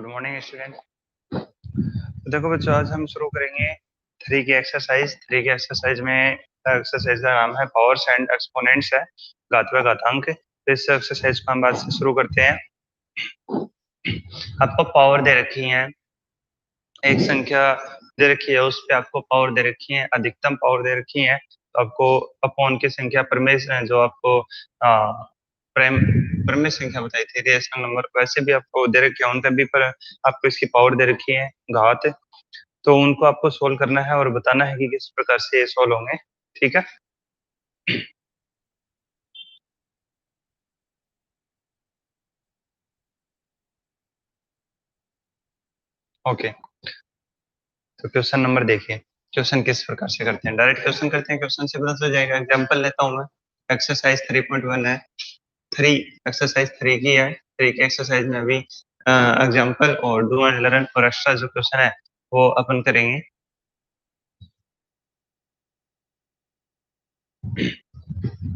Good morning student. तो देखो बच्चों, आज हम शुरू करेंगे 3 की एक्सरसाइज। 3 की एक्सरसाइज में एक्सरसाइज का नाम है पावर्स एंड एक्सपोनेंट्स है, घात व घातांक। तो इस एक्सरसाइज को हम आज से शुरू करते हैं। आपको पावर दे रखी है, एक संख्या दे रखी है, उस पे आपको पावर दे रखी है, अधिकतम पावर दे रखी है। तो आपको अपॉन की संख्या प्रमेय जो आपको प्रेम प्रमेय संख्या बताई थी रेशनल नंबर, वैसे भी आपको दे रखी है, उनका भी पर आपको इसकी पावर दे रखी है घात। तो उनको आपको सोल्व करना है और बताना है कि किस प्रकार से ये सोल्व होंगे। ठीक है, ओके। तो क्वेश्चन नंबर देखिए, क्वेश्चन किस प्रकार से करते हैं। डायरेक्ट क्वेश्चन करते हैं, क्वेश्चन से पता चल जाएगा। एग्जांपल लेता हूं मैं। एक्सरसाइज 3.1 है, 3 एक्सरसाइज 3 की है। 3 की एक्सरसाइज में अभी एग्जांपल और डू एंड लर्न और एक्स्ट्रा जो क्वेश्चन है वो अपन करेंगे।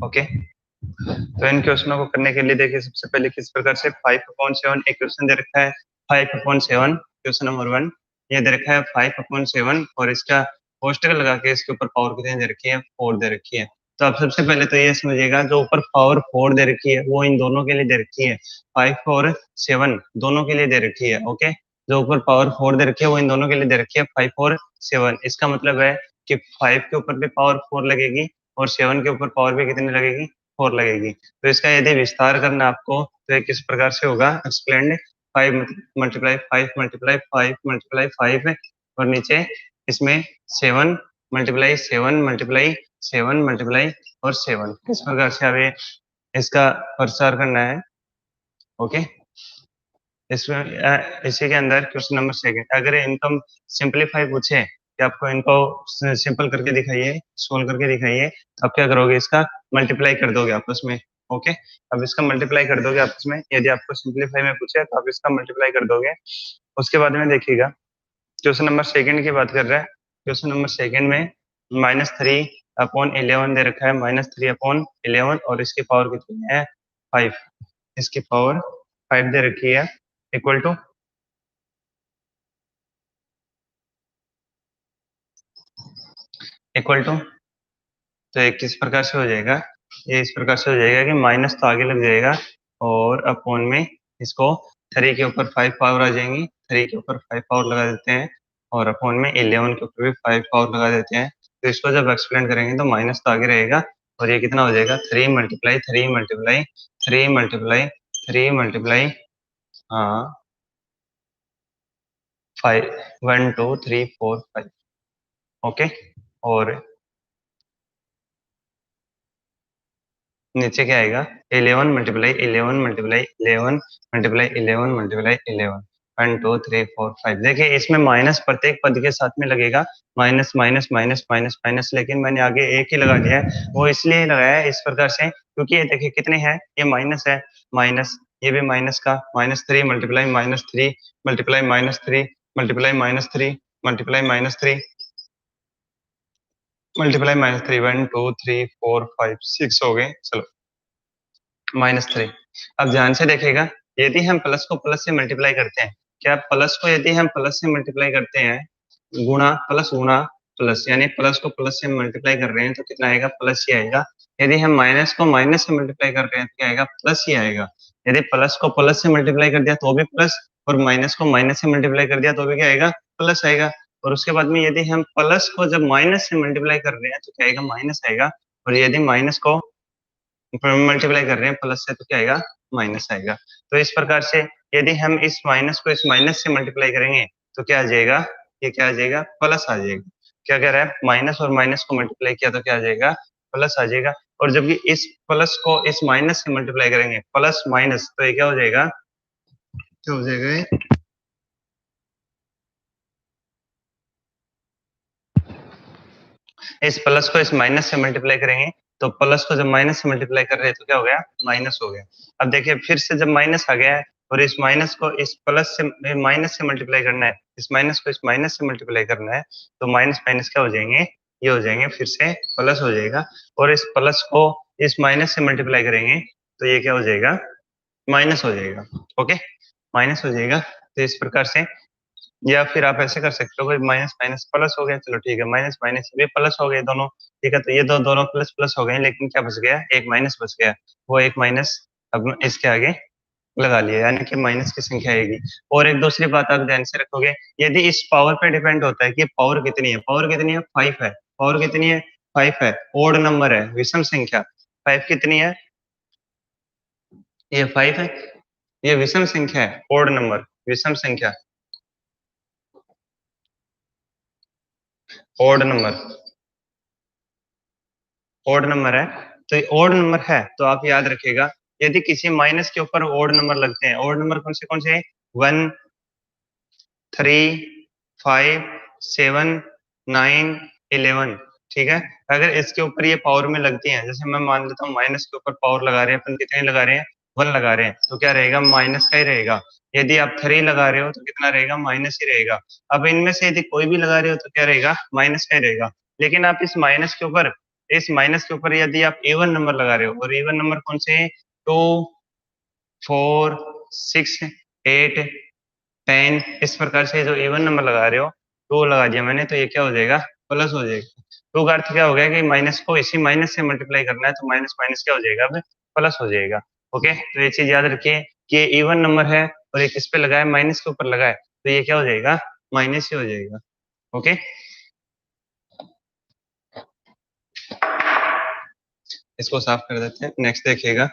ओके, तो इन क्वेश्चनों को करने के लिए देखिए, सबसे पहले किस प्रकार से 5/7 एक क्वेश्चन दे रखा है। 5/7 क्वेश्चन नंबर 1 ये दे रखा है 5/7 और इसका पोस्टर लगा के इसके ऊपर पावर कितनी दे रखी है, 4 दे रखी है। तो आप सबसे पहले तो ये समझिएगा, जो ऊपर पावर 4 दे रखी है वो इन दोनों के लिए दे रखी है। 5 और 7 दोनों के लिए दे रखी है। ओके, जो ऊपर पावर 4 दे रखी है वो इन दोनों के लिए दे रखी है, 5 और 7। इसका मतलब है कि 5 के ऊपर भी पावर 4 लगेगी और 7 के ऊपर पावर भी कितनी लगेगी, 4 लगेगी। तो इसका यदि विस्तार करना आपको तो ये किस प्रकार से होगा, एक्सप्लेन। 5 मल्टीप्लाई 5 मल्टीप्लाई 5 मल्टीप्लाई 5 और नीचे इसमें 7 मल्टीप्लाई 7 मल्टीप्लाई 7 मल्टीप्लाई और 7, किस प्रकार से हमें इसका प्रसार करना है। ओके, इसमें इसी के अंदर क्वेश्चन नंबर 2 अगर इनकम सिंपलीफाई पूछे कि आपको इनको सिंपल करके दिखाइए, सोल्व करके दिखाइए, तो आप क्या करोगे, इसका मल्टीप्लाई कर दोगे आपस में। ओके, अब इसका मल्टीप्लाई कर दोगे आपस में। यदि आपको सिंपलीफाई में पूछे तो आप इसका मल्टीप्लाई कर दोगे। उसके बाद में देखिएगा, क्वेश्चन नंबर 2 की बात कर रहा है। क्वेश्चन नंबर 2 में -3/11 दे रखा है, -3/11 और इसकी पावर कितनी है, 5। इसकी पावर 5 दे रखी है, इक्वल टू इक्वल टू तो ये किस प्रकार से हो जाएगा, ये इस प्रकार से हो जाएगा कि माइनस तो आगे लग जाएगा और अपॉन में इसको 3 के ऊपर 5 पावर आ जाएंगी, 3 के ऊपर 5 पावर लगा देते हैं और अपॉन में 11 के ऊपर भी 5 पावर लगा देते हैं। तो इसको जब एक्सप्लेन करेंगे तो माइनस तो आगे रहेगा और ये कितना हो जाएगा, 3 multiply 3 multiply 3 multiply 3 multiply 5 1 2 3 4 5। Okay, और नीचे क्या आएगा, 11 मल्टीप्लाई 11 मल्टीप्लाई 11 मल्टीप्लाई 11 मल्टीप्लाई 11 1 2 3 4 5। देखिए इसमें माइनस प्रत्येक पद के साथ में लगेगा, minus minus minus minus minus, लेकिन मैंने आगे एक ही लगा दिया है। वो इसलिए लगाया है इस प्रकार से क्योंकि ये देखिए कितने हैं, ये माइनस है, माइनस ये भी माइनस का, -3 multiply -3 multiply -3 multiply -3 multiply -3 multiply -3 1 2 3 4 5 6 हो गए। चलो -3। अब ध्यान से देखिएगा, यदि हम प्लस को प्लस से मल्टीप्लाई करते हैं, क्या प्लस को यदि हम प्लस से मल्टीप्लाई करते हैं, गुणा प्लस, यानी प्लस को प्लस से मल्टीप्लाई कर रहे हैं तो कितना आएगा, प्लस ही आएगा। यदि हम माइनस को माइनस से मल्टीप्लाई कर रहे हैं तो क्या आएगा, प्लस ही आएगा। यदि प्लस को प्लस से मल्टीप्लाई कर दिया तो भी प्लस, और माइनस को माइनस से मल्टीप्लाई कर दिया तो भी क्या आएगा, प्लस आएगा। और उसके बाद में यदि हम प्लस को जब माइनस से मल्टीप्लाई कर रहे हैं तो क्या आएगा, माइनस आएगा। और यदि माइनस को मल्टीप्लाई कर रहे हैं प्लस से तो क्या आएगा, माइनस आएगा। तो इस प्रकार से यदि हम इस माइनस को इस माइनस से मल्टीप्लाई करेंगे तो क्या आ जाएगा, ये क्या आ जाएगा, प्लस आ जाएगा। क्या कह रहा है, माइनस और माइनस को मल्टीप्लाई किया तो क्या आ जाएगा, प्लस आ जाएगा। और जब ये इस प्लस को इस माइनस से मल्टीप्लाई करेंगे, प्लस माइनस, तो ये क्या हो जाएगा, क्या हो जाएगा ये? इस प्लस को इस माइनस से मल्टीप्लाई करेंगे तो प्लस को जब माइनस से मल्टीप्लाई कर रहे हैं तो क्या हो गया, माइनस हो गया। अब देखिए फिर से जब माइनस आ गया है और इस माइनस को इस प्लस से माइनस से मल्टीप्लाई करना है, इस माइनस को इस माइनस से मल्टीप्लाई करना है, तो माइनस माइनस क्या हो जाएंगे, ये हो जाएंगे, फिर से प्लस हो जाएगा। और इस प्लस को इस माइनस से मल्टीप्लाई करेंगे तो ये क्या हो जाएगा, माइनस हो जाएगा। ओके, माइनस हो जाएगा। तो इस प्रकार से, या फिर आप ऐसे कर सकते हो, माइनस माइनस प्लस हो गया, चलो ठीक है, माइनस माइनस भी प्लस हो गए दोनों, ठीक है, तो ये दोनों प्लस प्लस हो गए, लेकिन क्या बच गया, एक माइनस बच गया, वो एक माइनस अब इसके आगे लगा लिया, यानी कि माइनस की संख्या आएगी। और एक दूसरी बात आप ध्यान से रखोगे, यदि इस पावर पे डिपेंड होता है कि पावर कितनी है, पावर कितनी है, 5 है, पावर कितनी है, 5 है, ओड नंबर है, विषम संख्या, 5 कितनी है, ये 5 है, ये विषम संख्या है, ओड नंबर, विषम संख्या, ओड नंबर, ओड नंबर है, तो ये ओड नंबर है, तो आप याद रखिएगा, यदि किसी माइनस के ऊपर ओड नंबर लगते हैं, ओड नंबर कौन से हैं, 1, 3, 5, 7, 9, 11, ठीक है, अगर इसके ऊपर ये पावर में लगती हैं, जैसे मैं मान लेता हूँ माइनस के ऊपर पावर लगा रहे हैं अपन, कितने लगा रहे हैं, 1 लगा रहे हैं, तो क्या रहेगा, माइनस का ही रहेगा। यदि आप 3 लगा रहे हो तो कितना रहेगा, माइनस ही रहेगा। अब इनमें से यदि कोई भी लगा रहे हो तो क्या रहेगा, माइनस का ही रहेगा। लेकिन आप इस माइनस के ऊपर यदि आप इवन नंबर लगा रहे हो, और इवन नंबर कौन से हैं, 2, 4, 6, 8, 10, इस प्रकार से जो इवन नंबर लगा रहे हो, टू लगा दिया मैंने, तो ये क्या हो जाएगा, प्लस हो जाएगा। टू का अर्थ क्या हो गया कि माइनस को इसी माइनस से मल्टीप्लाई करना है, तो माइनस माइनस क्या हो जाएगा, अब प्लस हो जाएगा। ओके, तो ये चीज याद रखिए कि ये इवन नंबर है, और एक इस पे लगा है, माइनस के ऊपर लगा है, तो ये क्या हो जाएगा, माइनस ही हो जाएगा। ओके, इसको साफ कर देते हैं, नेक्स्ट देखिएगा।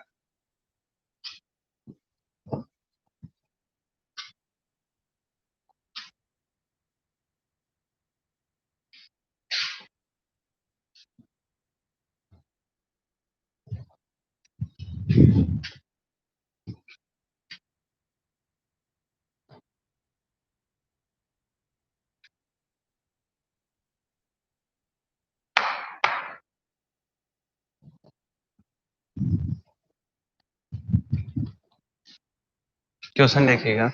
क्वेश्चन देखिएगा।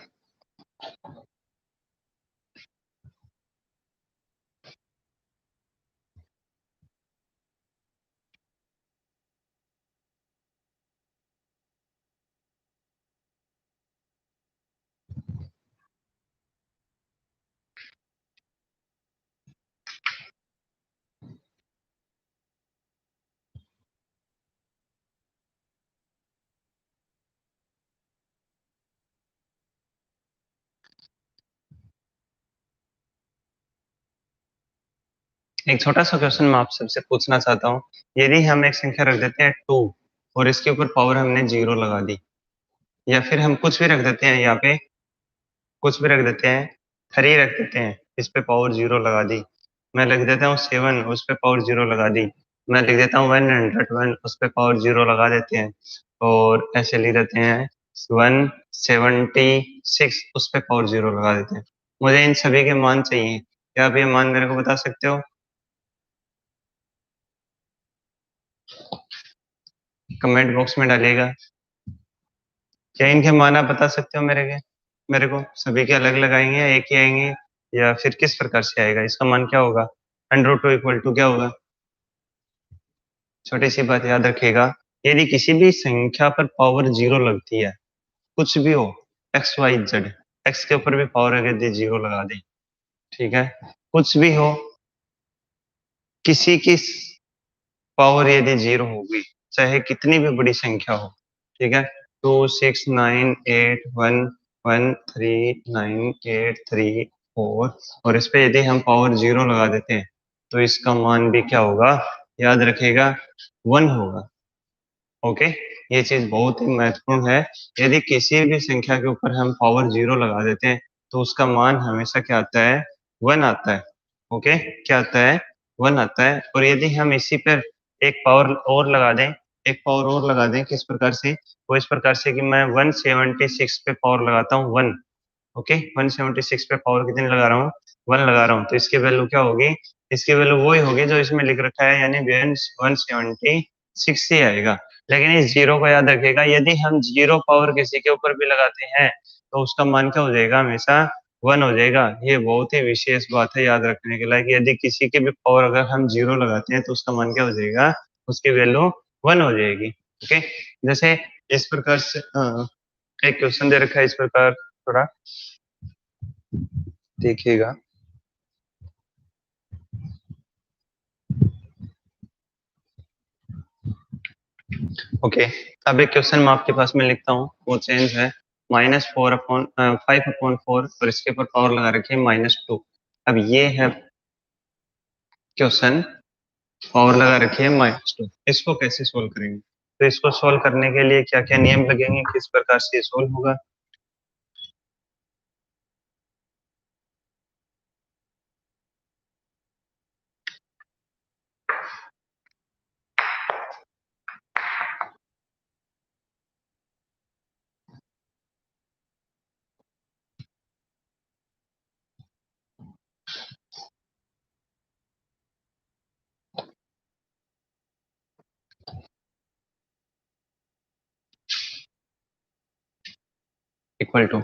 एक छोटा सा क्वेश्चन मैं आप सबसे पूछना चाहता हूँ, यदि हम एक संख्या रख देते हैं 2, और इसके ऊपर पावर हमने 0 लगा दी, या फिर हम कुछ भी रख देते हैं, यहाँ पे कुछ भी रख देते हैं, 3 रख देते हैं, इस पे पावर 0 लगा दी, मैं लिख देता हूँ 7, उस पे पावर 0 लगा दी, मैं लिख देता हूँ 101, उस पे पावर 0 लगा देते हैं, और ऐसे लिख देते हैं 176, उस पे पावर 0 लगा देते हैं। मुझे इन सभी के मान चाहिए, क्या आप ये मान मेरे को बता सकते हो, कमेंट बॉक्स में डालिएगा। क्या इनके मान आप बता सकते हो मेरे को सभी के अलग अलग आएंगे, या एक ही आएंगे, या फिर किस प्रकार से आएगा, इसका मान क्या होगा, √2 इक्वल टू क्या होगा, छोटी सी बात याद रखिएगा, यदि किसी भी संख्या पर पावर 0 लगती है, कुछ भी हो, XYZ, एक्स के ऊपर भी पावर अगर दे 0 लगा दे, ठीक है, कुछ भी हो, किसी की पावर यदि 0 होगी, चाहे कितनी भी बड़ी संख्या हो, ठीक है, 2, 6, 9, 8, 1, 3, 9, 8, 3, 4, और इस पे यदि हम पावर 0 लगा देते हैं, तो इसका मान भी क्या होगा, याद रखिएगा, 1 होगा। ओके, ये चीज बहुत ही महत्वपूर्ण है, यदि किसी भी संख्या के ऊपर हम पावर 0 लगा देते हैं, तो उसका मान हमेशा क्या आता है, 1 आता है। ओके, क्या आता है, 1 आता है। और यदि हम इसी पर एक पावर और लगा दें, एक पावर और लगा दें, किस प्रकार से, वो इस प्रकार से कि मैं 176 पे पावर लगाता हूँ 1, ओके, 176 पे पावर कितनी लगा रहा हूँ, 1 लगा रहा हूँ, तो इसकी वैल्यू क्या होगी, इसकी वैल्यू वही होगी जो इसमें लिख रखा है, यानी 176 ही आएगा। लेकिन इस जीरो को याद रखिएगा, यदि हम जीरो पावर किसी के ऊपर भी लगाते हैं, तो उसका मान क्या हो जाएगा, हमेशा 1 हो जाएगा। ये बहुत ही विशेष बात है याद रखने के लिए, कि यदि किसी के भी पावर अगर हम 0 लगाते हैं, तो उसका मान क्या हो जाएगा, उसकी वैल्यू 1 हो जाएगी। ओके, जैसे इस प्रकार से एक क्वेश्चन दे रखा है इस प्रकार, थोड़ा देखिएगा। ओके, अब एक क्वेश्चन मैं आपके पास में लिखता हूँ, वो चेंज है -5/4 और इसके ऊपर पावर लगा रखी है -2। अब ये है क्वेश्चन, पावर लगा रखी है -2, इसको कैसे सोल्व करेंगे? तो इसको सोल्व करने के लिए क्या क्या नियम लगेंगे, किस प्रकार से ये सोल्व होगा? इक्वल टू,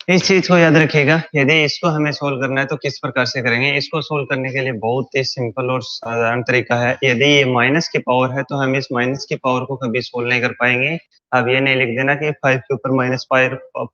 इस चीज को याद रखिएगा, यदि इसको हमें सोल्व करना है तो किस प्रकार से करेंगे। इसको सोल्व करने के लिए बहुत ही सिंपल और साधारण तरीका है। यदि ये माइनस की पावर है तो हम इस माइनस की पावर को कभी सोल्व नहीं कर पाएंगे। अब ये नहीं लिख देना कि 5 के ऊपर माइनस पावर और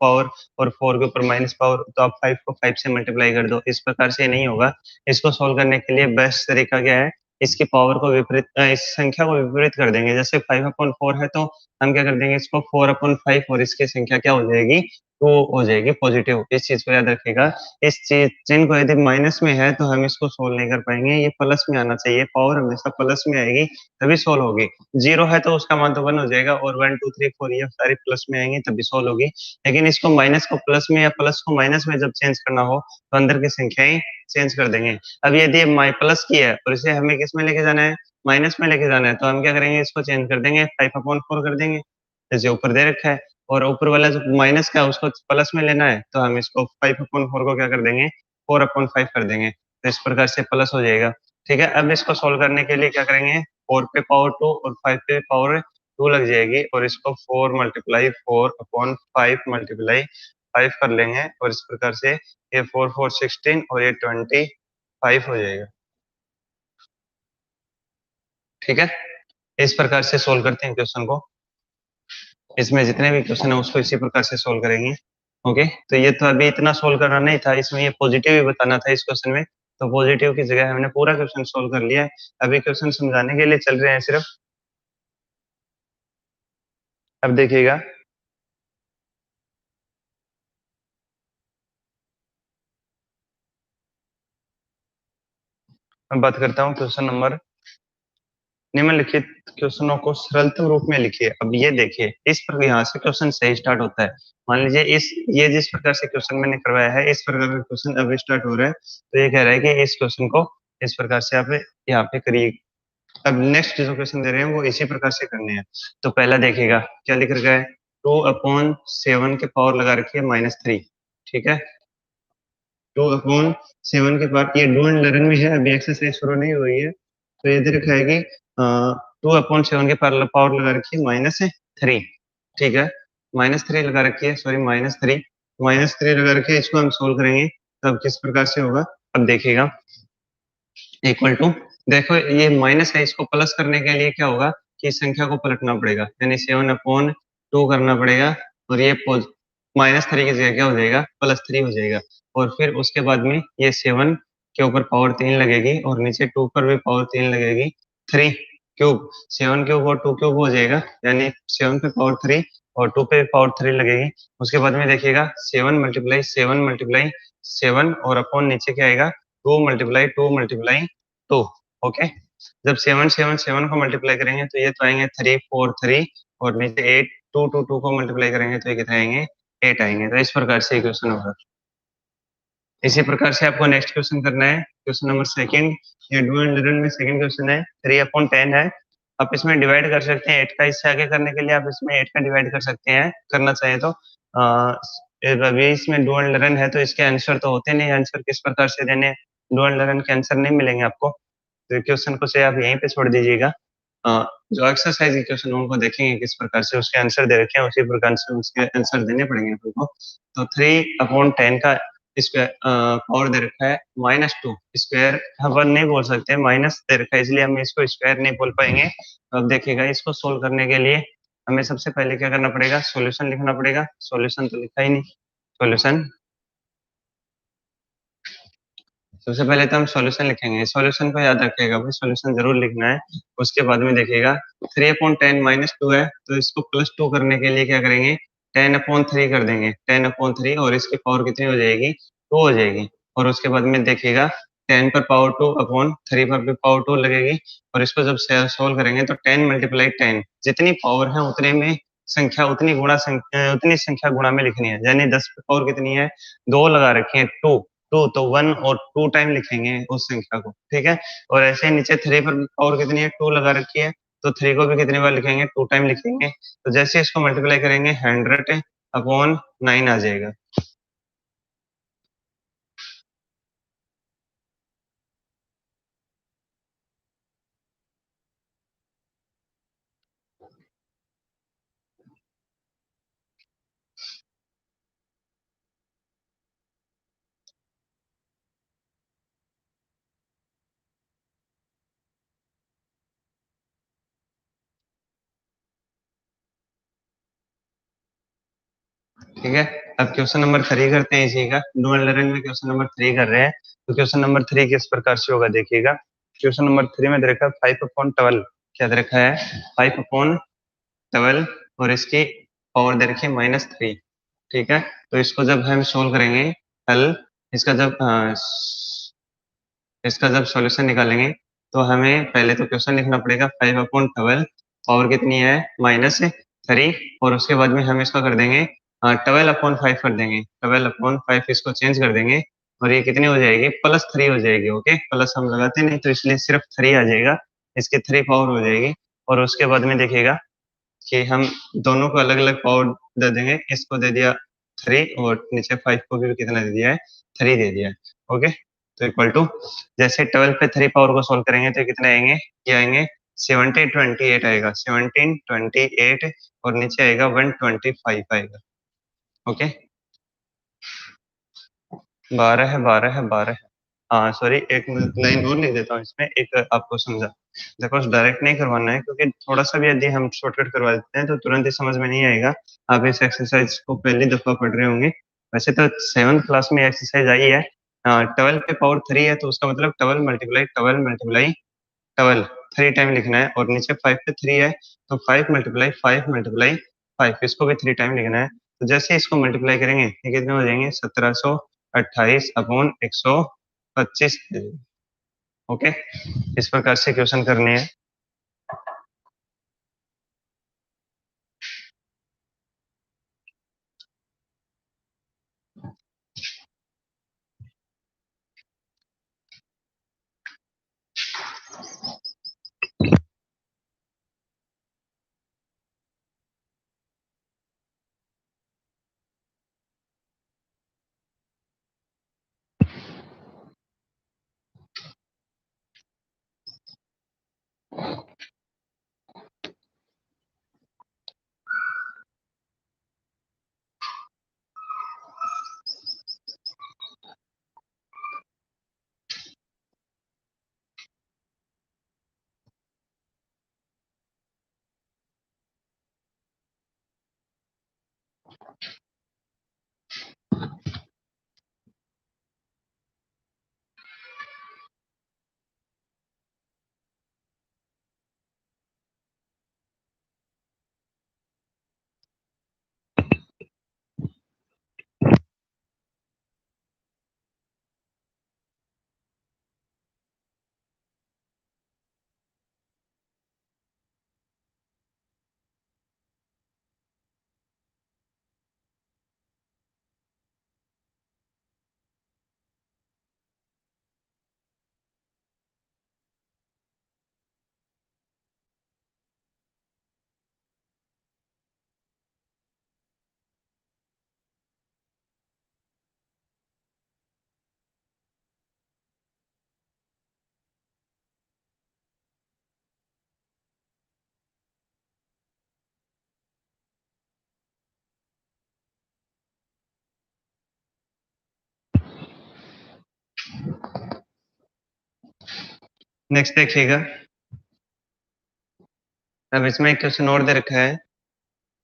4 के ऊपर माइनस पावर, तो आप 5 को 5 से मल्टीप्लाई कर दो, इस प्रकार से नहीं होगा। इसको सोल्व करने के लिए बेस्ट तरीका क्या है, इसकी पावर को विपरीत, इस संख्या को विपरीत कर देंगे। जैसे 5/4 है तो हम क्या कर देंगे, इसको 4/5 और इसकी संख्या क्या हो जाएगी, तो हो जाएगी पॉजिटिव। इस चीज को याद रखिएगा। इस चीज चिन्ह को यदि माइनस में है तो हम इसको सोल्व नहीं कर पाएंगे, ये प्लस में आना चाहिए, पावर हमेशा प्लस में आएगी तभी सोल्व होगी। जीरो है तो उसका मान तो 1 हो जाएगा, और 1 2 3 4 ये सारी प्लस में आएंगी तभी सोल्व होगी। लेकिन इसको माइनस को प्लस में या प्लस को माइनस में जब चेंज करना हो तो अंदर की संख्याएं चेंज कर देंगे। अब यदि माइ प्लस की है और इसे हमें किस में लेके जाना है, माइनस में लेके जाना है, तो हम क्या करेंगे, इसको चेंज कर देंगे, 5/4 कर देंगे जैसे ऊपर दे रखा है। और ऊपर वाला जो माइनस का है उसको प्लस में लेना है, तो हम इसको 5/4 को क्या कर देंगे, 4/5 कर देंगे, तो इस प्रकार से प्लस हो जाएगा। ठीक है, अब इसको सोल्व करने के लिए क्या करेंगे, 4 पे पावर 2 और 5 पे पावर 2 लग जाएगी, और इसको 4 मल्टीप्लाई 5 कर लेंगे, और इस प्रकार से ये 4 4 16 और ये 25 हो जाएगा। ठीक है, इस प्रकार से सोल्व करते हैं क्वेश्चन को। इसमें जितने भी क्वेश्चन है उसको इसी प्रकार से सोल्व करेंगे। ओके, तो ये तो अभी इतना सोल्व करना नहीं था, इसमें ये पॉजिटिव ही बताना था इस क्वेश्चन में, तो पॉजिटिव की जगह हमने पूरा क्वेश्चन सोल्व कर लिया है। अभी क्वेश्चन समझाने के लिए चल रहे हैं सिर्फ। अब देखिएगा, मैं बात करता हूँ क्वेश्चन नंबर, निम्नलिखित क्वेश्चनों को सरलतम रूप में लिखिए। अब ये देखिए, इस पर यहाँ से क्वेश्चन सही स्टार्ट होता है। मान लीजिए इस ये जिस प्रकार से क्वेश्चन मैंने करवाया है, इस प्रकार का क्वेश्चन अभी स्टार्ट हो रहा है, तो ये कह रहा है कि इस क्वेश्चन को इस प्रकार से आप यहाँ पे करिए। अब नेक्स्ट जो क्वेश्चन दे रहे हैं वो इसी प्रकार से करने हैं। तो पहला देखिएगा क्या लिख रखा है, 2/7 के पावर लगा रखी है -3। ठीक है, 2/7 के पावर, ये डू एंड लर्न में है, अभी एक्सरसाइज शुरू नहीं हुई है। तो ये दे रखा है कि 2/7 के पावर लगा रखी है -3। ठीक है, -3 लगा रखी है, सॉरी -3 लगा रखी है, इसको हम सोल्व करेंगे तब किस प्रकार से होगा। अब देखिएगा, इक्वल टू, देखो ये माइनस है, इसको प्लस करने के लिए क्या होगा कि इस संख्या को पलटना पड़ेगा, यानी 7/2 करना पड़ेगा, और ये -3 की जगह क्या हो जाएगा, +3 हो जाएगा। और फिर उसके बाद में ये 7 के ऊपर पावर 3 लगेगी, और नीचे 2 पर भी पावर 3 लगेगी, 3 क्यूब, 7 क्यूब और 2 क्यूब हो जाएगा, यानी 7 पे पावर 3 और 2 पे पावर 3 लगेगी। उसके बाद में देखिएगा 7 और अपॉन नीचे क्या आएगा, 2 ओके। जब 7 को मल्टीप्लाई करेंगे तो ये तो आएंगे 3 4 3, और नीचे 8, 2 को मल्टीप्लाई करेंगे तो ये कितने आएंगे, 8 आएंगे। तो इस प्रकार से क्वेश्चन होगा। इसी प्रकार से आपको नेक्स्ट क्वेश्चन करना है, क्वेश्चन नंबर सेकंड, ये डू एंड लर्न में सेकंड क्वेश्चन है, 3/10 है। आप इसमें डिवाइड कर सकते हैं 8 का, इससे आगे करने के लिए आप इसमें 8 का डिवाइड कर सकते हैं, करना चाहे तो। अभी इसमें डू एंड लर्न है तो इसके आंसर तो होते नहीं, आंसर किस प्रकार से देने, डू एंड लर्न के आंसर नहीं मिलेंगे आपको, तो क्वेश्चन को से आप यहीं पे छोड़ दीजिएगा। जो एक्सरसाइज के क्वेश्चन उनको देखेंगे किस प्रकार से उसके आंसर दे रखे हैं, उसी प्रकार से उसके आंसर देने पड़ेंगे आपको। तो 3/10 का स्क्वायर पावर दे रखा है -2, स्क्वायर हम नहीं बोल सकते, माइनस दे रखा है इसलिए हम इसको स्क्वायर नहीं बोल पाएंगे। तो अब देखिएगा, इसको सोल्व करने के लिए हमें सबसे पहले क्या करना पड़ेगा, सॉल्यूशन लिखना पड़ेगा। सॉल्यूशन तो लिखा ही नहीं, सॉल्यूशन, सबसे पहले तो हम सॉल्यूशन लिखेंगे। सॉल्यूशन को याद रखिएगा भाई, सॉल्यूशन जरूर लिखना है। उसके बाद में देखिएगा 3/10 - 2 है, तो इसको +2 करने के लिए क्या करेंगे, 10/3 कर देंगे, 10/3 और इसकी पावर कितनी हो जाएगी, 2 हो जाएगी। और उसके बाद में देखिएगा 10 पर पावर 2 अपॉन 3 पर भी पावर 2 लगेगी। और इसको जब सोल्व करेंगे तो 10 × 10, जितनी पावर है उतने में संख्या उतनी संख्या गुणा में लिखनी है। यानी 10 की पावर कितनी है, 2 लगा रखी है, 2 2 तो 1 और 2 टाइम लिखेंगे उस संख्या को, ठीक है। और ऐसे ही नीचे 3 पर पावर कितनी है, 2 लगा रखी है, तो 3 को भी कितनी बार लिखेंगे, 2 टाइम लिखेंगे। तो जैसे इसको मल्टीप्लाई करेंगे 100/9 आ जाएगा। ठीक है। अब क्वेश्चन नंबर 3 करते हैं इसी का। डुअल लर्निंग में क्वेश्चन नंबर 3 कर रहे हैं। तो क्वेश्चन नंबर 3 किस प्रकार से होगा देखिएगा। क्वेश्चन नंबर 3 में दे रखा है 5/12, क्या दे रखा है, 5/12 और इसकी पावर दे रखी है -3। ठीक है। तो इसको जब हम सोल्व करेंगे, हल इसका जब इसका जब सॉल्यूशन निकालेंगे तो हमें पहले तो क्वेश्चन लिखना पड़ेगा। 5/12 पावर कितनी है, -3। और उसके बाद में हम इसका कर देंगे 12/5 कर देंगे, 12/5 इसको चेंज कर देंगे और ये कितनी हो जाएगी, +3 हो जाएगी। ओके, प्लस हम लगाते नहीं तो इसलिए सिर्फ 3 आ जाएगा, इसकी 3 पावर हो जाएगी। और उसके बाद में देखिएगा कि हम दोनों को अलग अलग पावर दे देंगे। इसको दे दिया 3 और नीचे 5 को भी कितना दे दिया है, 3 दे दिया है। ओके, तो इक्वल टू जैसे 12 पे 3 पावर को सोल्व करेंगे तो कितने आएंगे, ये आएंगे 1728 आएगा, 1728 और नीचे आएगा 125 आएगा। ओके, 12 है, 12 है, 12 है। हाँ सॉरी, एक लाइन और लिख देता हूँ इसमें, एक आपको समझा। देखो डायरेक्ट नहीं करवाना है क्योंकि थोड़ा सा भी यदि हम शॉर्टकट करवा देते हैं तो तुरंत ही समझ में नहीं आएगा। आप इस एक्सरसाइज को पहली दफा पढ़ रहे होंगे। वैसे तो 7th क्लास में एक्सरसाइज आई है। 12 पे पावर 3 है तो उसका मतलब 12 × 12 × 12 3 टाइम लिखना है। और नीचे 5 पे 3 है तो 5 × 5 × 5 इसको भी 3 टाइम लिखना है। तो जैसे इसको मल्टीप्लाई करेंगे ये कितने हो जाएंगे, 1728/125। ओके, इस प्रकार से क्वेश्चन करने हैं। नेक्स्ट देखिएगा। अब इसमें एक क्वेश्चन और दे रखा है।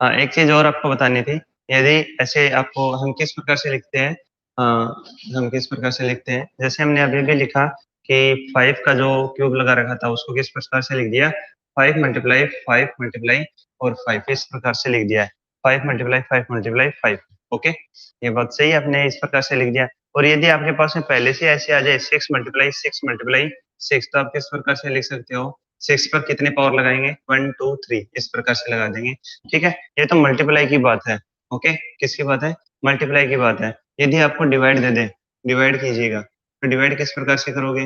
हाँ, एक चीज और आपको बतानी थी। यदि ऐसे आपको हम किस प्रकार से लिखते हैं, हम किस प्रकार से लिखते हैं, जैसे हमने अभी भी लिखा कि 5 का जो क्यूब लगा रखा था उसको किस प्रकार से लिख दिया, 5 मल्टीप्लाई 5 मल्टीप्लाई और 5 इस प्रकार से लिख दिया है, 5 मल्टीप्लाई 5 मल्टीप्लाई 5। ओके, ये बात सही है, आपने इस प्रकार से लिख दिया। और यदि आपके पास में पहले से ऐसे आ जाए 6 मल्टीप्लाई 6 मल्टीप्लाई 6, तो आप किस प्रकार से लिख सकते हो, 6 पर कितने पावर लगाएंगे, 1 2 3 इस प्रकार से लगा देंगे। ठीक है, ये तो मल्टीप्लाई की बात है। ओके, किसकी बात है, मल्टीप्लाई की बात है। यदि आपको डिवाइड दे दे, डिवाइड कीजिएगा, तो डिवाइड किस प्रकार से करोगे,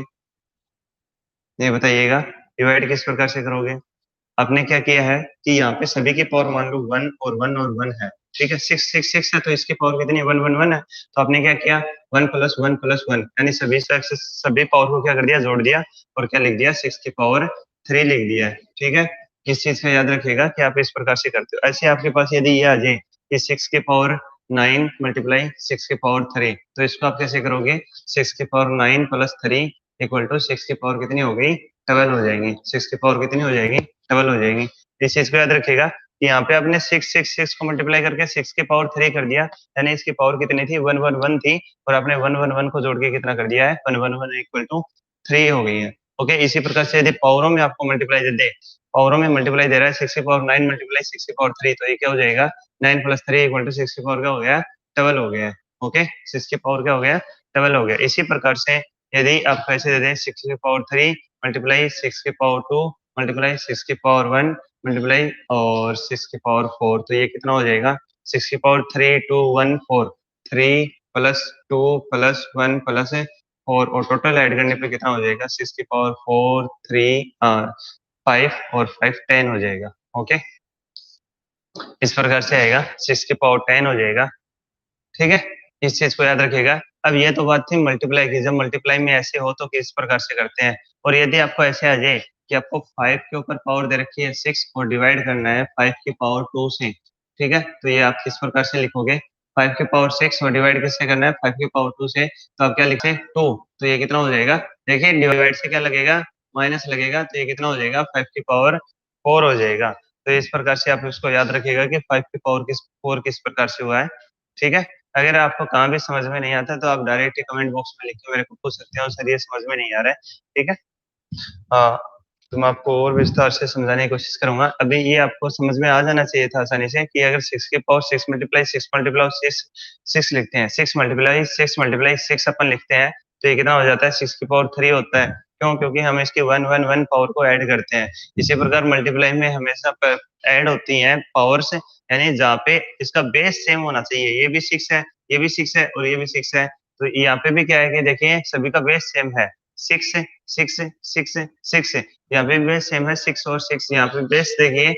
ये बताइएगा, डिवाइड किस प्रकार से करोगे। आपने क्या किया है कि यहाँ पे सभी की पावर मान लो 1 और 1 और 1 है। ठीक है, 6 6 6 है तो इसकी पावर कितनी है, 1 1 1 है। तो आपने क्या किया, 1 प्लस 1 प्लस 1 यानी सभी पावर को क्या कर दिया, जोड़ दिया और क्या लिख दिया, 6 की पावर 3 लिख दिया है। ठीक है, इस चीज का याद रखिएगा कि आप इस प्रकार से करते हो। ऐसे आपके पास यदि ये आ जाए कि 6 की पावर 9 मल्टीप्लाई 6 की पावर 3, तो इसको आप कैसे करोगे, 6 की पावर 9 प्लस 3 इक्वल टू 6 की पावर कितनी हो गई, 12 हो जाएगी। 6 की पावर कितनी हो जाएगी, डबल हो जाएगी। इस चीज को याद रखिएगा कि यहाँ पे आपने 6 को मल्टीप्लाई करके 6 की पावर 3 कर दिया, यानी इसकी पावर कितनी थी, 1 1 1 थी, और आपने 1 1 1 को जोड़ के कितना कर दिया है, 1 1 1 इक्वल टू 3 हो गई है। ओके, इसी प्रकार से यदि पावरों में आपको मल्टीप्लाई दे दे, पावरों में मल्टीप्लाई दे रहा है 6 की पावर 9 मल्टीप्लाई 6 की पावर 3, तो ये क्या हो जाएगा, 9 प्लस 3 इक्वल टू 6 की पावर क्या हो गया, डबल हो गया। ओके, 6 की पावर क्या हो गया, डबल हो गया। इसी प्रकार से यदि आप कैसे दे दें, 6 की पावर 3 मल्टीप्लाई 6 की पावर 2 मल्टीप्लाई 6 की पावर 1 मल्टीप्लाई और 6 की पावर 4, तो ये कितना हो जाएगा, 6 की पावर 3 2 1 4, 3 प्लस 2 प्लस 1 प्लस 4 और टोटल ऐड करने पे कितना हो जाएगा, 6 की पावर 4 3 5 और 5 10 हो जाएगा। ओके, इस प्रकार से आएगा, 6 की पावर 10 हो जाएगा। ठीक है, इस चीज को याद रखिएगा। अब ये तो बात थी मल्टीप्लाई की, जब मल्टीप्लाई में ऐसे हो तो किस प्रकार से करते हैं। और यदि आपको ऐसे आ जाए कि आपको 5 के ऊपर पावर दे रखी है 6 और डिवाइड करना है 5 की पावर 2 से, ठीक है, तो ये आप किस प्रकार से लिखोगे, 5 की पावर 6 और डिवाइड किससे करना है, 5 की पावर 2 से, तो आप क्या लिखे 2, तो ये कितना हो जाएगा, देखिए डिवाइड से क्या लगेगा, माइनस लगेगा, तो ये कितना हो जाएगा, 5 की पावर 4 हो जाएगा। तो इस प्रकार से आप इसको याद रखिएगा कि 5 की पावर 4 किस प्रकार से हुआ है। ठीक है, अगर आपको कहाँ भी समझ में नहीं आता तो आप डायरेक्ट ही कमेंट बॉक्स में लिख के मेरे को पूछ सकते हो, सर ये समझ में नहीं आ रहा है। ठीक है, हाँ, तो मैं आपको और विस्तार से समझाने की कोशिश करूंगा। अभी ये आपको समझ में आ जाना चाहिए था आसानी से कि अगर 6 की पावर 6 मल्टीप्लाई 6 लिखते हैं, 6 अपन लिखते हैं, तो ये कितना हो जाता है, 6 की पावर 3 होता है। क्यों, क्योंकि हम इसकी 1 1 1 पावर को ऐड करते हैं। इसी प्रकार मल्टीप्लाई में हमेशा ऐड होती हैं पावर्स, यानी जहाँ पे इसका बेस सेम होना चाहिए, ये भी 6 है, ये भी 6 है और ये भी 6 है, तो यहाँ पे भी क्या है कि देखिए सभी का बेस सेम है, 6 6 6 6 यहाँ पे बेस सेम है, 6 और 6, यहाँ पे बेस देखिए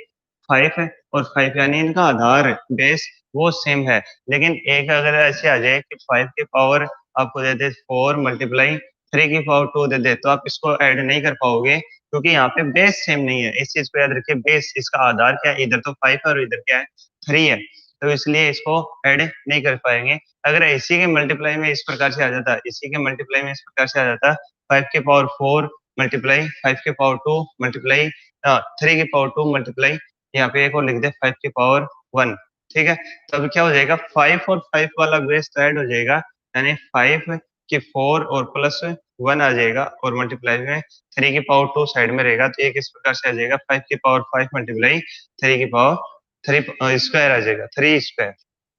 5 है और 5 यानी इनका आधार बेस वो सेम है। लेकिन एक अगर ऐसे आ जाए कि 5 की पावर आपको दे दे 4 मल्टीप्लाई 3 की पावर 2 दे दे, तो आप इसको ऐड नहीं कर पाओगे क्योंकि यहाँ पे बेस सेम नहीं है। इस चीज को याद रखिए, बेस इसका आधार क्या है, इधर तो 5 है और इधर क्या है, 3 है, तो इसलिए इसको ऐड नहीं कर पाएंगे। अगर इसी के मल्टीप्लाई में इस प्रकार से आ जाता, इसी के मल्टीप्लाई में इस प्रकार से आ जाता, 5 की पावर 4 मल्टीप्लाई 5 की पावर 2 मल्टीप्लाई 3 की पावर 2 मल्टीप्लाई, यहाँ पे एक और लिख दे 5 की पावर 1। ठीक है, तो अभी क्या हो जाएगा, 5 और 5 वाला बेस तो ऐड हो जाएगा, यानी 5 की 4 और प्लस 1 आ जाएगा और मल्टीप्लाई में 3 की पावर 2 साइड में रहेगा, तो एक इस प्रकार से आ जाएगा 5 की पावर 5 मल्टीप्लाई 3 की पावर 3 स्क्वायर आ जाएगा, 3 स्क्वायर।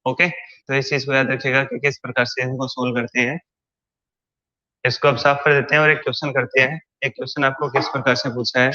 ओके, तो इस चीज को याद रखिएगा कि किस प्रकार से इनको सोल्व करते हैं। इसको अब साफ कर देते हैं और एक क्वेश्चन करते हैं। एक क्वेश्चन आपको किस प्रकार से पूछा है,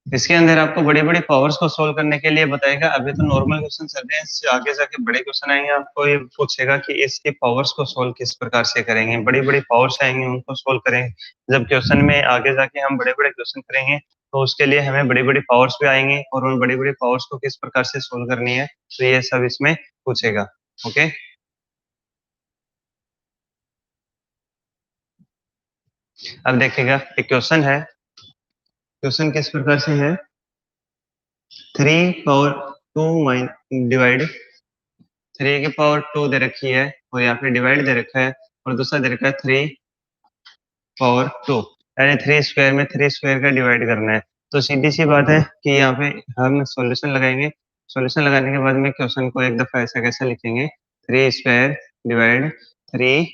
इसके अंदर आपको बड़ी-बड़ी पावर्स को सोल्व करने के लिए बताएगा। अभी तो नॉर्मल क्वेश्चन चल रहे हैं, इससे आगे जाके बड़े क्वेश्चन आएंगे, आपको ये पूछेगा कि इसकी पावर्स को सोल्व किस प्रकार से करेंगे। बड़ी-बड़ी पावर्स आएंगी, उनको सोल्व करेंगे। जब क्वेश्चन में आगे जाके हम बड़े-बड़े क्वेश्चन करेंगे तो उसके लिए हमें बड़ी-बड़ी पावर्स भी आएंगी और उन बड़ी-बड़ी पावर्स को किस प्रकार से सोल्व करनी है, तो ये सब इसमें पूछेगा। ओके, अब देखिएगा एक क्वेश्चन है, क्वेश्चन किस प्रकार से है, 3 पावर 2 डिवाइड 3 की पावर 2 दे रखी है और यहाँ पे डिवाइड दे रखा है और दूसरा दे रखा है 3 पावर 2। यानी 3 स्क्वायर में 3 स्क्वायर का डिवाइड करना है। तो सीधी सी बात है कि यहाँ पे हम सॉल्यूशन लगाएंगे। सॉल्यूशन लगाने के बाद में क्वेश्चन को एक दफा ऐसा कैसे लिखेंगे, 3 स्क्वायर डिवाइड 3,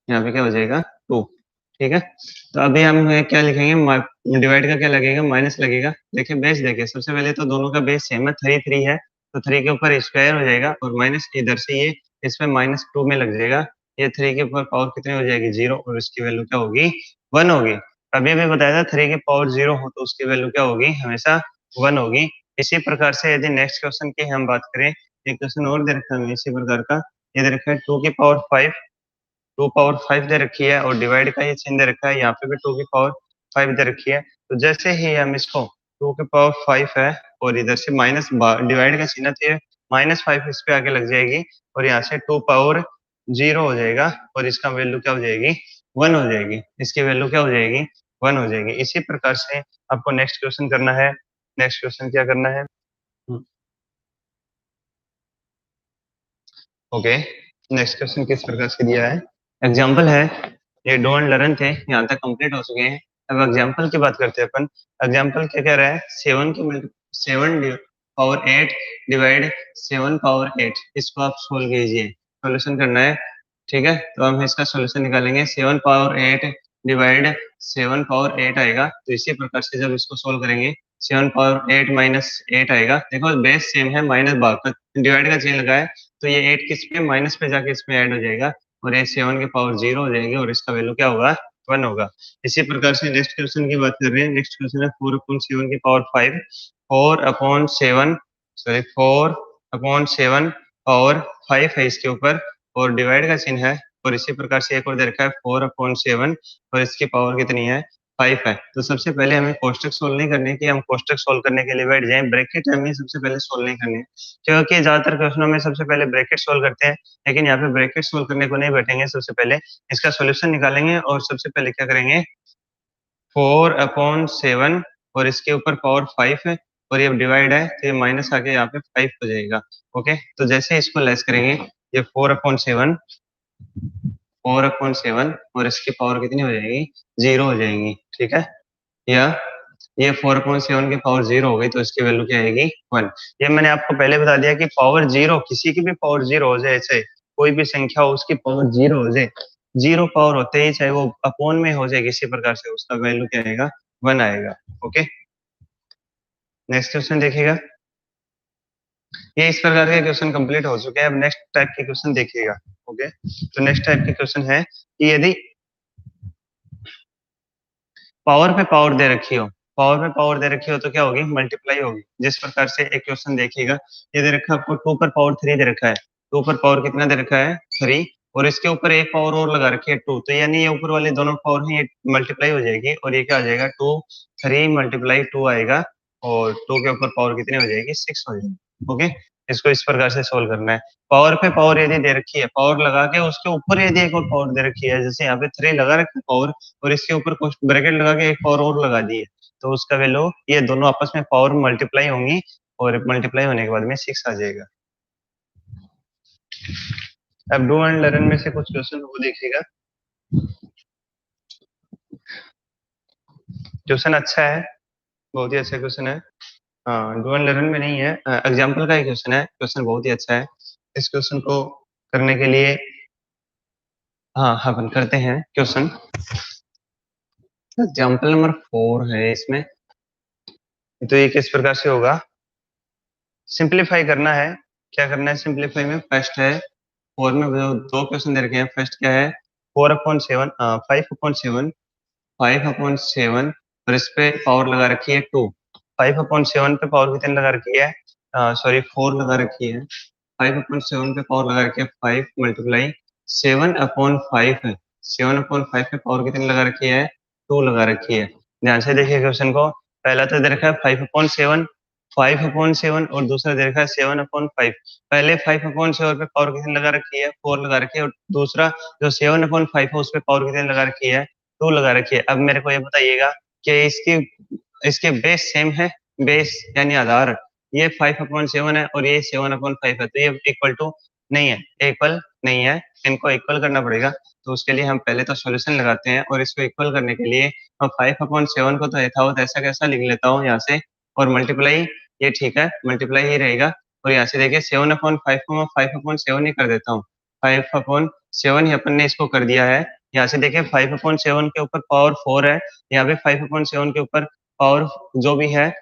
यहाँ पे क्या हो जाएगा 2। ठीक है, तो अभी हम क्या लिखेंगे, डिवाइड का क्या लगेगा, माइनस लगेगा। देखिए बेस, देखिए सबसे पहले तो दोनों का बेस सेम है, 3 3 है, तो 3 के ऊपर स्क्वायर हो जाएगा और माइनस इधर से ये इसमें -2 में लग जाएगा। ये 3 के ऊपर पावर कितनी हो जाएगी, 0, और इसकी वैल्यू क्या होगी, 1 होगी। अभी अभी बताया था 3 की पावर 0 हो तो उसकी वैल्यू क्या होगी, हमेशा 1 होगी। इसी प्रकार से यदि नेक्स्ट क्वेश्चन की हम बात करें, एक क्वेश्चन और दे रखा है इसी प्रकार का, ये दे रखा है 2 की पावर 5, 2 पावर 5 दे रखी है और डिवाइड का ये चिन्ह दे रखा है, यहाँ पे भी 2 की पावर 5 दे रखी है। तो जैसे ही हम इसको 2 की पावर 5 है और इधर से माइनस डिवाइड का चिन्ह थे, -5 इस पे आके लग जाएगी और यहाँ से 2 पावर 0 हो जाएगा और इसका वैल्यू क्या हो जाएगी, 1 हो जाएगी। इसकी वैल्यू क्या हो जाएगी, 1 हो जाएगी। इसी प्रकार से आपको नेक्स्ट क्वेश्चन करना है। नेक्स्ट क्वेश्चन क्या करना है, ओके, नेक्स्ट क्वेश्चन किस प्रकार से दिया है, एग्जाम्पल है, ये डू एंड लर्न थे, यहाँ तक कंप्लीट हो चुके हैं। अब एग्जाम्पल की बात करते हैं अपन। एग्जाम्पल क्या कह रहा है, 7 पावर 8 डिवाइड 7 पावर 8, इसको आप सोल्व कीजिए, सॉल्यूशन करना है। ठीक है, तो हम इसका सॉल्यूशन निकालेंगे, 7 पावर 8 डिवाइड 7 पावर 8 आएगा। तो इसी प्रकार से जब इसको सोल्व करेंगे, 7 पावर 8 माइनस 8 आएगा। देखो बेस सेम है, माइनस भाग का डिवाइड का चिन्ह लगा है, तो ये 8 किस पे, माइनस पे जाके इसमें ऐड हो जाएगा और ये 7 की पावर 0 हो जाएगी और इसका वैल्यू क्या होगा, 1 होगा। इसी प्रकार से नेक्स्ट क्वेश्चन की बात कर रहे हैं। नेक्स्ट क्वेश्चन है 4/7 की पावर 5, 4/7, सॉरी 4/7 पावर 5 है इसके ऊपर और डिवाइड का चिन्ह है। और इसी प्रकार से एक और दे रखा है 4/7 और इसकी पावर कितनी है, 5 है। तो सबसे पहले हमें कोष्टक सोल्व नहीं करने की, हम कोष्टक सोल्व करने के लिए बैठ जाएं। ब्रैकेट हमें सबसे पहले सोल्व नहीं करनी है, क्योंकि ज्यादातर क्वेश्चनों में सबसे पहले ब्रैकेट सोल्व करते हैं, लेकिन यहाँ पे ब्रैकेट सोल्व करने को नहीं बैठेंगे। सबसे पहले इसका सॉल्यूशन निकालेंगे और सबसे पहले क्या करेंगे, 4/7 और इसके ऊपर पावर 5 है और ये डिवाइड है तो ये माइनस आके यहाँ पे 5 हो जाएगा। ओके, तो जैसे इसको लेस करेंगे, ये 4/7 और इसकी पावर कितनी हो जाएगी, 0 हो जाएंगी। ठीक है, या ये 4/7 की पावर 0 हो गई तो इसकी वैल्यू क्या आएगी, 1। ये मैंने आपको पहले बता दिया कि पावर 0, किसी की भी पावर 0 हो जाए, ऐसे कोई भी संख्या हो उसकी पावर 0 हो जाए, 0 पावर होते ही चाहे वो अपोन में हो जाए किसी प्रकार से, उसका वैल्यू क्या आएगा, 1 आएगा। ओके, नेक्स्ट क्वेश्चन देखिएगा। ये इस प्रकार के क्वेश्चन कंप्लीट हो चुके हैं। अब नेक्स्ट टाइप के क्वेश्चन देखिएगा। ओके, तो नेक्स्ट टाइप के क्वेश्चन है कि यदि पावर पे पावर दे रखी हो, पावर पे पावर दे रखी हो तो क्या होगी, मल्टीप्लाई होगी। जिस प्रकार से एक क्वेश्चन देखिएगा, ये दे रखा है आपको 2 पर पावर 3 दे रखा है, 2 पर पावर कितना दे रखा है, 3, और इसके ऊपर एक पावर और लगा रखी है 2, तो यानी ये ऊपर वाले दोनों पावर हैं ये मल्टीप्लाई हो जाएगी और ये क्या आ जाएगा, 2 3 मल्टीप्लाई 2 आएगा और 2 के ऊपर पावर कितनी हो जाएगी, 6 हो जाएगी। ओके, इसको इस प्रकार से सोल्व करना है। पावर पे पावर यदि दे रखी है, पावर लगा के उसके ऊपर यदि एक और पावर दे रखी है, जैसे यहाँ पे 3 लगा रखी है पावर और इसके ऊपर कुछ ब्रैकेट लगा के एक पावर और लगा दी है, तो उसका वैल्यू, ये दोनों आपस में पावर मल्टीप्लाई होंगी और मल्टीप्लाई होने के बाद में 6 आ जाएगा। अब डू एंड लर्न में से कुछ क्वेश्चन वो देखिएगा। क्वेश्चन अच्छा है, बहुत ही अच्छा क्वेश्चन है। हाँ, डू एंड लर्न में नहीं है, एग्जाम्पल का ही क्वेश्चन है। क्वेश्चन बहुत ही अच्छा है। इस क्वेश्चन को करने के लिए हाँ अपन करते हैं क्वेश्चन। एग्जाम्पल नंबर 4 है इसमें, तो ये किस प्रकार से होगा, सिंप्लीफाई करना है। क्या करना है सिंप्लीफाई में, फर्स्ट है 4 में जो 2 क्वेश्चन दे रखे हैं। फर्स्ट क्या है, 4/7 5/7 5/7 और इस पे पावर लगा रखी है 2। 5/7 पे पावर कितनी लगा रखी है, सॉरी 4 लगा रखी है। 5/7 पे पावर लगा रखी है 5 मल्टीप्लाई 7/5 है। 7/5 पे पावर कितनी लगा रखी है, 2 लगा रखी है। ध्यान से देखिए क्वेश्चन को, पहला तो दे रखा है 5/7, 5/7 और दूसरा दे रखा है 7/5। पहले 5/7 पे पावर कितनी लगा रखी है, 4 लगा रखी है और दूसरा जो 7/5 है उस पे पावर कितनी लगा रखी है, 2 लगा रखी है। अब मेरे को ये बताइएगा कि इसके बेस सेम है, बेस यानी आधार, ये 5/7 है और ये 7/5 है, तो ये इक्वल टू नहीं है, इक्वल नहीं है, इनको इक्वल करना पड़ेगा। तो उसके लिए हम पहले तो सॉल्यूशन लगाते हैं और इसको इक्वल करने के लिए मैं 5/7 को तो यथावत ऐसा कैसा लिख लेता हूँ यहाँ से, और मल्टीप्लाई, ये ठीक है मल्टीप्लाई ही रहेगा। और यहाँ से देखिए 7/5 को मैं 5/7 ही कर देता हूँ, 5/7 ही अपन ने इसको कर दिया है। यहाँ से देखिए 5/7 के ऊपर पावर 4 है, यहाँ पे 5/7 के ऊपर पावर जो भी है,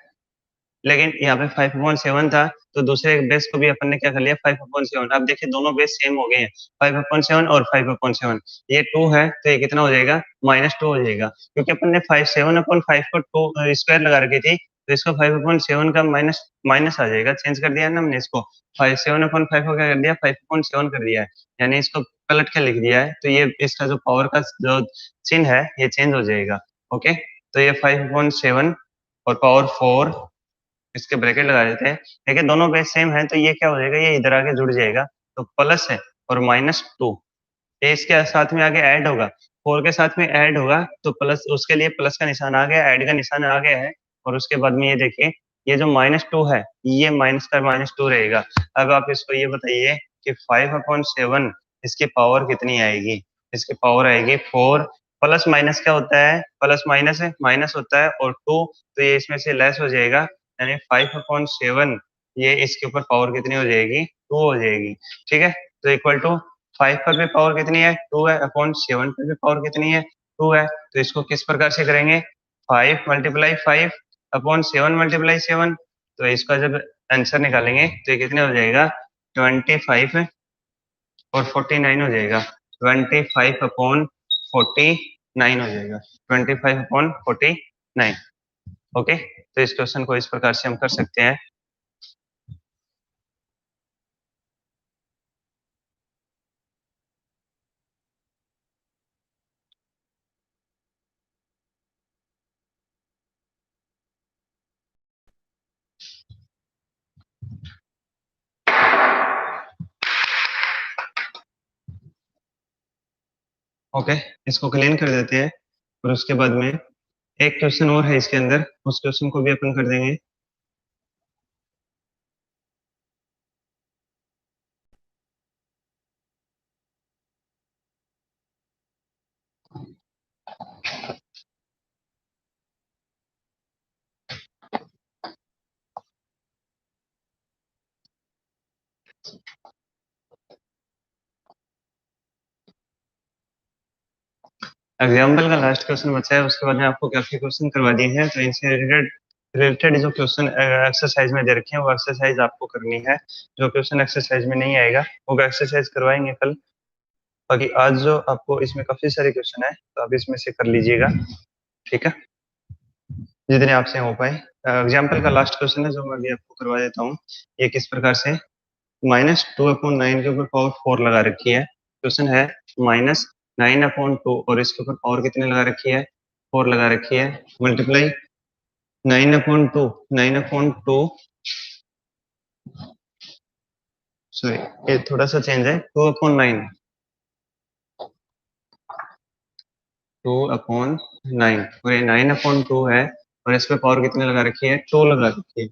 लेकिन यहाँ पे 5/7 था, तो दूसरे बेस को भी अपन ने क्या कर लिया 5/7। अब देखिए दोनों बेस सेम हो गए हैं, 5/7 और 5/7। ये 2 है तो ये कितना हो जाएगा, -2 हो जाएगा, क्योंकि अपन ने 7/5 को 2 स्क्वायर लगा रखी थी, तो इसको 5/7 का माइनस माइनस आ जाएगा। चेंज कर दिया ना हमने इसको, 7/5 को क्या कर दिया 5/7 कर दिया है, यानी इसको पलट के लिख दिया है, तो ये इसका जो पावर का जो चिन्ह है ये चेंज हो जाएगा। ओके, तो ये 5/7 और पावर 4 इसके ब्रैकेट लगा देते हैं। देखिए दोनों बेस सेम है, तो ये क्या हो जाएगा, ये इधर आके जुड़ जाएगा, तो प्लस है और -2, ये इसके साथ में आगे ऐड होगा, 4 के साथ में ऐड होगा, तो प्लस उसके लिए प्लस का निशान आ गया, ऐड का निशान आ गया है। और उसके बाद में ये देखिए, ये जो -2 है, ये माइनस का -2 रहेगा। अब आप इसको ये बताइए कि 5/7 इसकी पावर कितनी आएगी? इसकी पावर आएगी 4, प्लस माइनस क्या होता है, प्लस माइनस है, माइनस होता है, और 2, तो ये इसमें से लेस हो जाएगा, यानी 5/7 ये इसके ऊपर पावर कितनी हो जाएगी, 2 हो जाएगी। ठीक है, तो इक्वल टू 5 पर भी पावर कितनी है, 2 है, अपॉन 7 पर भी पावर कितनी है, 2 है। तो इसको किस प्रकार से करेंगे, 5 मल्टीप्लाई 5 अपॉन 7 मल्टीप्लाई 7। तो इसका जब आंसर निकालेंगे तो ये कितने हो जाएगा, 25 और 49 हो जाएगा, 25 अपॉन 49 हो जाएगा, 25 अपॉन 49। ओके, तो इस क्वेश्चन को इस प्रकार से हम कर सकते हैं। ओके, इसको क्लीन कर देते हैं, और उसके बाद में एक क्वेश्चन और है इसके अंदर, उस क्वेश्चन को भी अपन कर देंगे। एग्जाम्पल का लास्ट क्वेश्चन बचा है, उसके बाद में आपको काफी क्वेश्चन करवा दिए हैं, तो इनसे रिलेटेड रिलेटेड जो क्वेश्चन एक्सरसाइज में दे रखे हैं वो एक्सरसाइज आपको करनी है। जो क्वेश्चन एक्सरसाइज में नहीं आएगा वो एक्सरसाइज करवाएंगे कल। बाकी आज जो आपको इसमें काफी सारे क्वेश्चन है, तो आप इसमें से कर लीजिएगा, ठीक है, जितने आपसे हो पाए। एग्जाम्पल का लास्ट क्वेश्चन है जो मैं अभी आपको करवा देता हूँ। ये किस प्रकार से, -2/9 के ऊपर पावर 4 लगा रखी है। क्वेश्चन है -9/2 और इसके ऊपर पावर कितने लगा रखी है, 4 लगा रखी है, मल्टीप्लाई 9/2, 9/2, सॉरी ये थोड़ा सा चेंज है, 2/9, 2/9, और ये 9/2 है, और इस पे पावर कितने लगा रखी है, 2 लगा रखी है।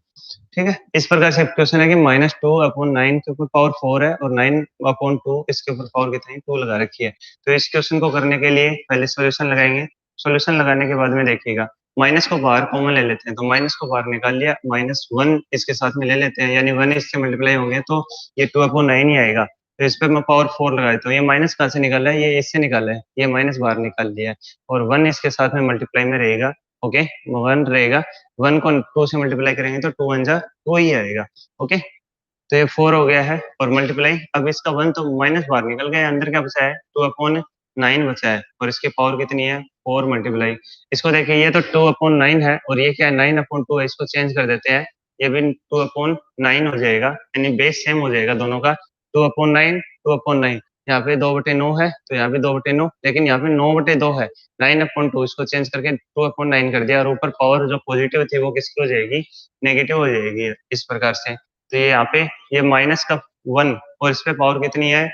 ठीक है, इस प्रकार से क्वेश्चन है कि -2/9 के ऊपर पावर 4 है, और 9/2 इसके ऊपर पावर कितनी 2 लगा रखी है। तो इस क्वेश्चन को करने के लिए पहले सॉल्यूशन लगाएंगे। सॉल्यूशन लगाने के बाद में देखिएगा, माइनस को बाहर कॉमन ले लेते हैं, तो माइनस को बाहर निकाल लिया, -1 इसके साथ में ले लेते हैं, यानी 1 इससे मल्टीप्लाई होंगे तो ये 2/9 ही आएगा। तो इस पे मैं पावर 4 लगा देता हूँ, ये माइनस कहाँ से निकाला है, ये इससे निकाला है, ये माइनस बाहर निकाल दिया है, और 1 इसके साथ में मल्टीप्लाई में रहेगा। ओके, 1 रहेगा, 1 को 2 से मल्टीप्लाई करेंगे तो 2 1 जा 2 ही आएगा। ओके, तो ये 4 हो गया है, और मल्टीप्लाई, अब इसका 1 तो माइनस बाहर निकल गया, अंदर क्या बचा है, 2/9 बचा है, और इसकी पावर कितनी है 4 मल्टीप्लाई। इसको देखिए, ये तो 2/9 है, और ये क्या है 9/2 है, इसको चेंज कर देते हैं, ये भी 2/9 हो जाएगा, यानी बेस सेम हो जाएगा दोनों का, 2/9, 2/9। यहाँ पे 2/9 है, तो यहाँ पे 2/9, लेकिन यहाँ पे 9/2 है, 9/2, इसको चेंज करके 2/9 कर दिया, और ऊपर पावर जो पॉजिटिव थी वो किसकी हो जाएगी, नेगेटिव हो जाएगी, इस प्रकार से। तो ये यहाँ पे ये माइनस का 1, और इस पे पावर कितनी है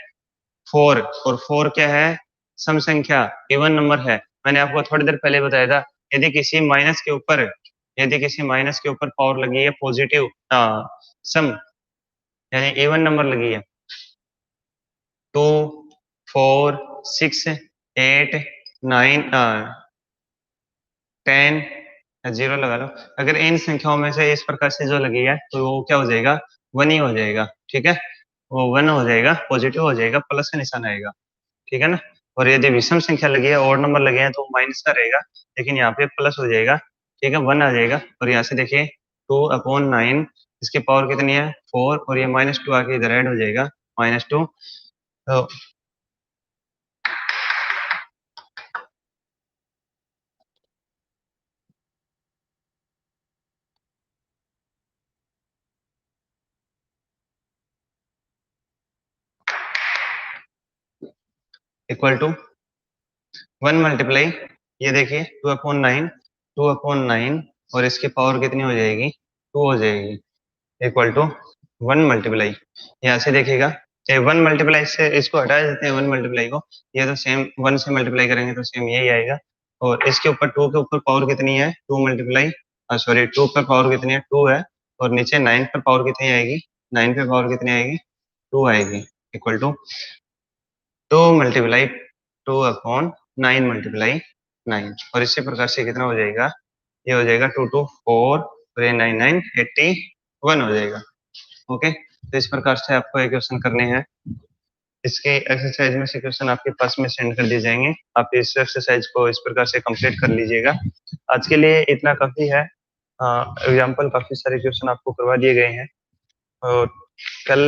4, और 4 क्या है, सम संख्या, इवन नंबर है। मैंने आपको थोड़ी देर पहले बताया था, यदि किसी माइनस के ऊपर, यदि किसी माइनस के ऊपर पावर लगी है पॉजिटिव सम, यानी इवन नंबर लगी है, 2 4 6 8 9 10 0 लगा लो। अगर इन संख्याओं में से इस प्रकार से जो लगी है तो वो क्या हो जाएगा, 1 ही हो जाएगा। ठीक है, वो 1 हो जाएगा, पॉजिटिव हो जाएगा, प्लस का निशान आएगा। ठीक है ना। और यदि विषम संख्या लगी है, ओड नंबर लगे हैं तो माइनस का रहेगा, लेकिन यहाँ पे प्लस हो जाएगा। ठीक है, 1 आ जाएगा। और यहाँ से देखिए 2/9, इसकी पावर कितनी है 4, और ये -2 आके इधर ऐड हो जाएगा, -2 तो इक्वल टू 1 मल्टीप्लाई, ये देखिए 2/9, 2/9 और इसकी पावर कितनी हो जाएगी, 2 हो जाएगी, इक्वल टू 1 मल्टीप्लाई। यहाँ से देखिएगा, ये 1 मल्टीप्लाई से इसको हटा देते हैं 1 मल्टीप्लाई को, ये तो सेम 1 से मल्टीप्लाई करेंगे तो सेम यही आएगा। और इसके ऊपर 2 के ऊपर पावर कितनी है, 2 मल्टीप्लाई, सॉरी 2 पर पावर कितनी है, 2 है। और नीचे 9 पर पावर कितनी आएगी, 9 पे पावर कितनी आएगी, 2 आएगी, इक्वल टू 2 मल्टीप्लाई 2/9 मल्टीप्लाई 9। और इसी प्रकार से कितना हो जाएगा, ये हो जाएगा 2 2 4 और ये 9 9 81 हो जाएगा। ओके, तो इस प्रकार से आपको ये क्वेश्चन करने हैं। इसके एक्सरसाइज में से क्वेश्चन आपके पास में सेंड कर दिए जाएंगे, आप इस एक्सरसाइज को इस प्रकार से कंप्लीट कर लीजिएगा। आज के लिए इतना काफी है। एग्जाम्पल काफी सारे क्वेश्चन आपको करवा दिए गए हैं, और कल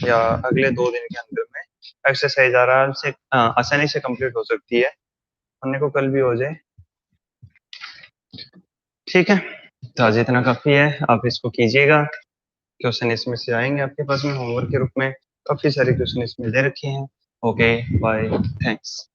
या अगले 2 दिन के अंदर में एक्सरसाइज आराम से आसानी से कंप्लीट हो सकती है, वरने को कल भी हो जाए। ठीक है, तो आज इतना काफी है, आप इसको कीजिएगा। क्वेश्चन इसमें से आएंगे आपके पास में होमवर्क के रूप में, काफी सारे क्वेश्चन इसमें दे रखे हैं। Okay, bye, thanks.